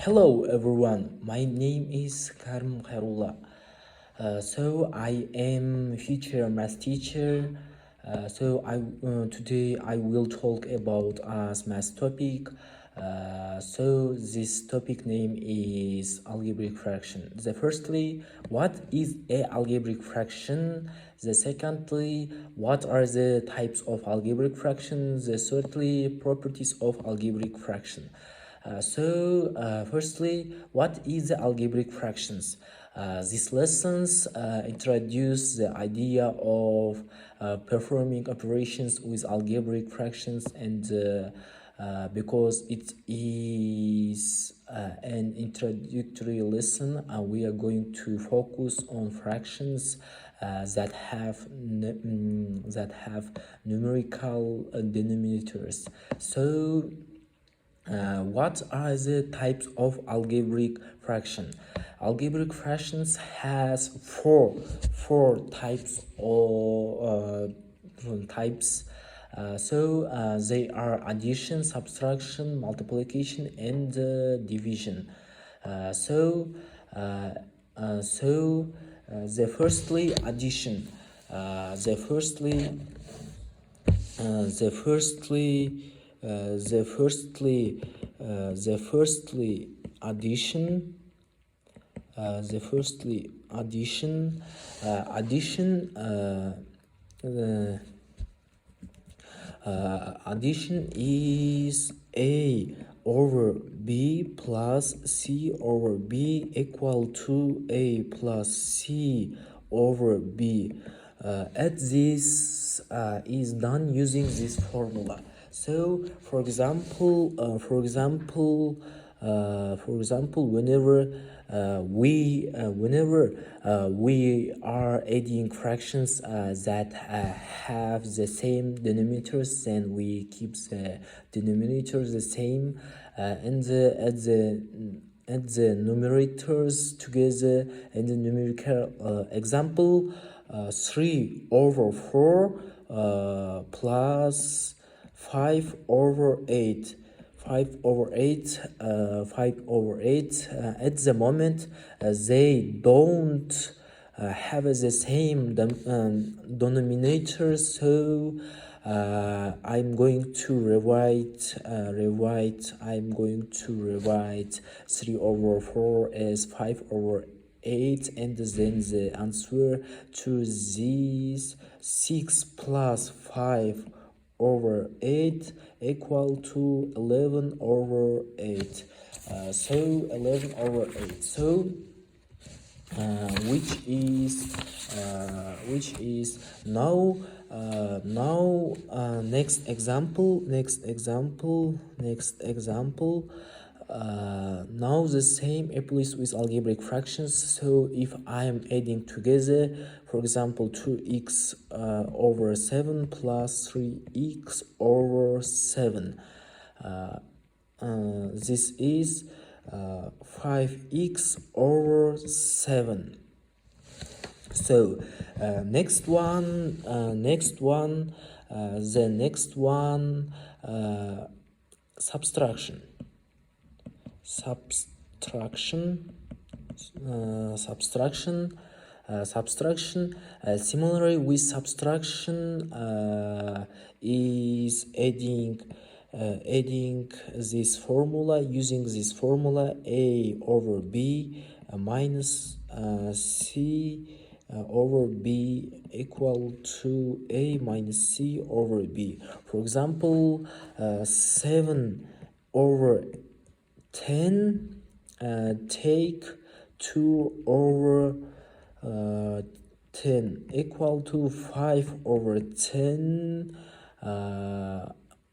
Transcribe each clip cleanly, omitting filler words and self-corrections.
Hello everyone, my name is Karim Kairulla. So I am future math teacher. Today I will talk about us math topic. So this topic name is algebraic fraction. The firstly, what is a algebraic fraction? The secondly, what are the types of algebraic fractions? The thirdly, properties of algebraic fraction. Firstly, what is the algebraic fractions? These lessons introduce the idea of performing operations with algebraic fractions, and because it is an introductory lesson, we are going to focus on fractions that have numerical denominators. What are the types of algebraic fraction? Algebraic fractions has four types of types. They are addition, subtraction, multiplication, and division. The firstly addition. The firstly the firstly the firstly the firstly addition the firstly addition addition addition is a over b plus c over b equal to a plus c over b. This is done using this formula. So for example, whenever we are adding fractions that have the same denominators, then we keep the denominators the same, and add the numerators together. In the numerical example, 3 over 4 plus 5 over 8. 5 over 8 at the moment they don't have the same denominator, so I'm going to rewrite I'm going to rewrite 3 over 4 as 5 over 8, and then the answer to this 6 plus 5 over 8 equal to 11 over 8. 11 over 8. Which is now next example. Now the same applies with algebraic fractions. So if I am adding together, for example, 2x over 7 plus 3x over 7, this is 5x over 7. So the next one subtraction. Similarly with subtraction is adding this formula, using this formula, a over b minus c over b equal to a minus c over b. For example, 7 over 10 take 2 over 10 equal to 5 over 10.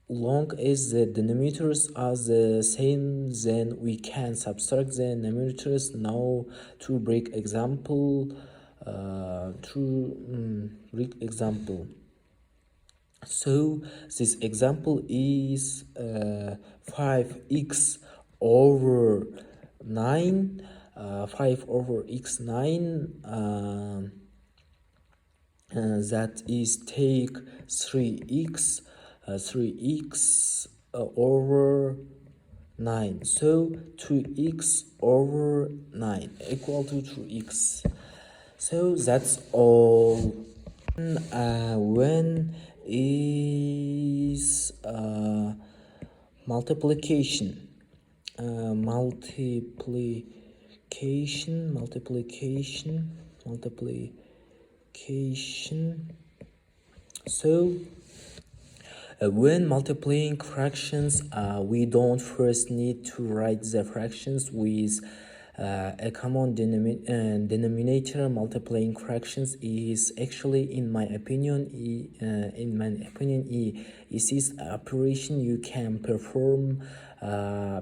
Long as the denominators are the same, then we can subtract the numerators. Now to break example, so this example is 5x over 9, 5 over x 9, that is take 3x over 9. So 2x over 9 equal to 2x. So that's all. When is multiplication? Multiplication. So when multiplying fractions, we don't first need to write the fractions with a common denominator. Multiplying fractions is actually, in my opinion, it is an operation you can perform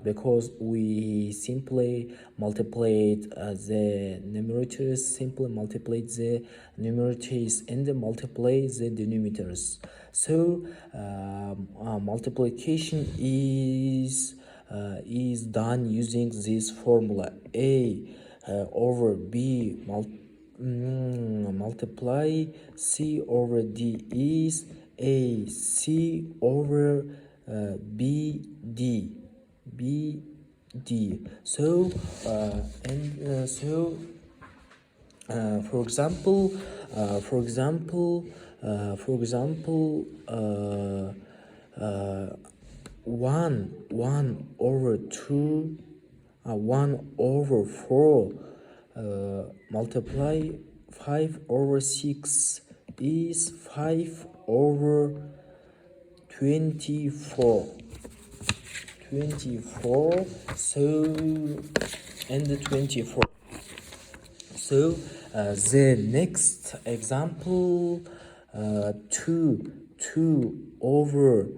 because we simply multiplied the numerators, and multiply the denominators. So multiplication is done using this formula: a over b multiply c over d is a c over b d. So for example, one over two, 1/4 multiply 5/6 is 5/24. So and 24. So the next example, 2 over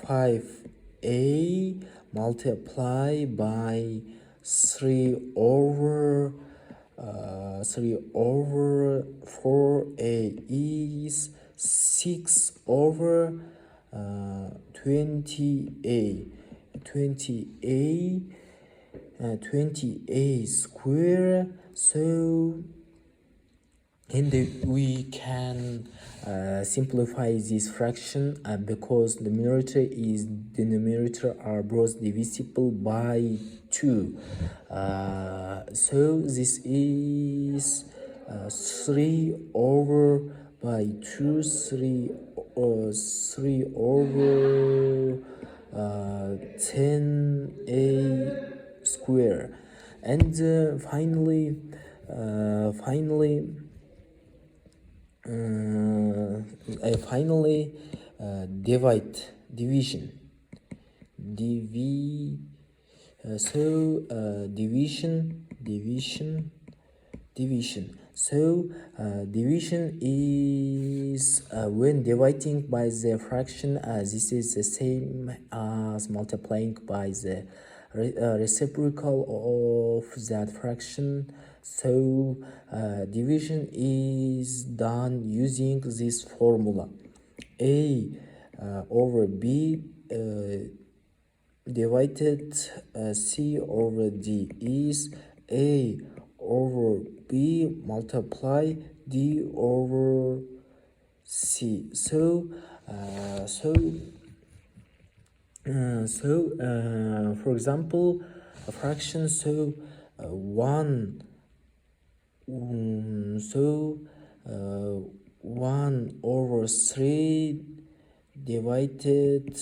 5a multiply by 3/4a is 6/20a. 20a square. So and we can simplify this fraction because the denominator are both divisible by 2. So this is 3 over by 2, 3 over 10a square. And finally division. So division is when dividing by the fraction. This is the same as multiplying by the reciprocal of that fraction. So division is done using this formula: a over b divided c over d is a over b multiply d over c. So for example, a fraction. So 1 1/3 divided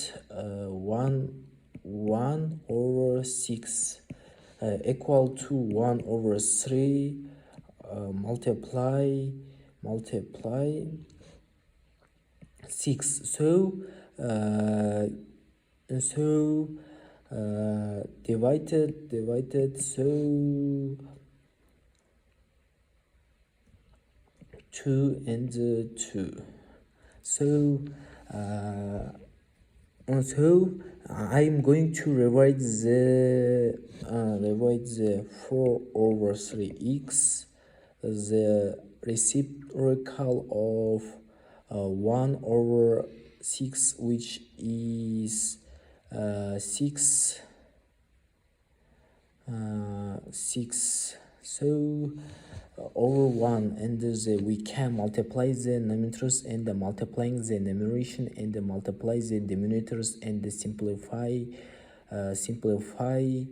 1/6 equal to 1/3 multiply 6. So divided so 2 and 2. So I'm going to rewrite the 4/3x, the reciprocal of 1/6, which is 6. So over 1, and we can multiply the numerators and multiplying the numeration and multiply the denominators and simplify simplify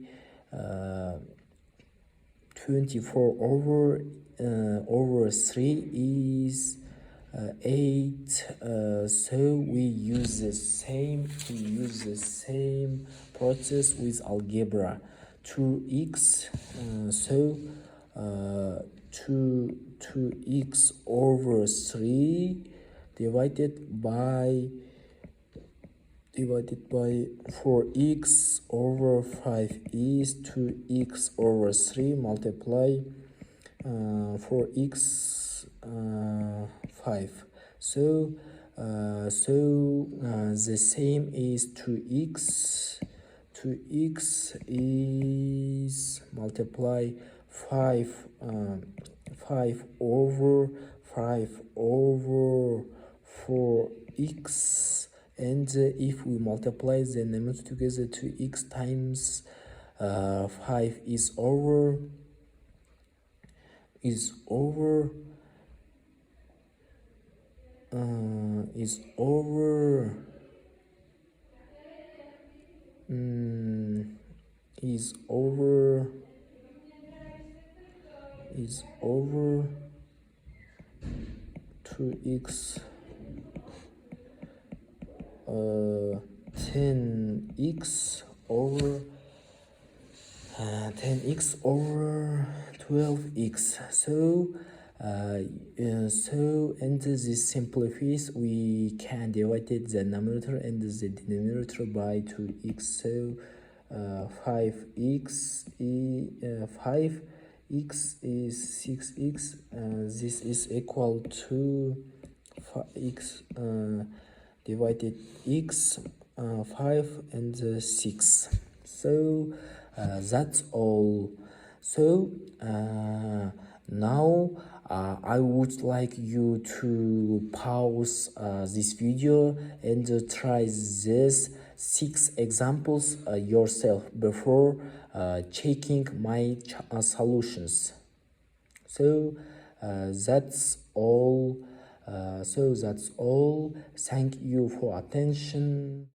24 over 3 is 8. So we use the same process with algebra. 2x, so 2x over 3 divided by 4x over 5 is 2x over 3 multiply 4x 5. So the same is 2x is multiply 5 over 4x, and if we multiply the numbers together, 2x times 5 is over 2x 10x over 10x over 12x. So and this simplifies, we can divide the numerator and the denominator by 2x. So 5x is 6x. This is equal to 5x divided x 5 and 6. So that's all. So now I would like you to pause this video and try these 6 examples yourself before checking my solutions. So that's all. Thank you for attention.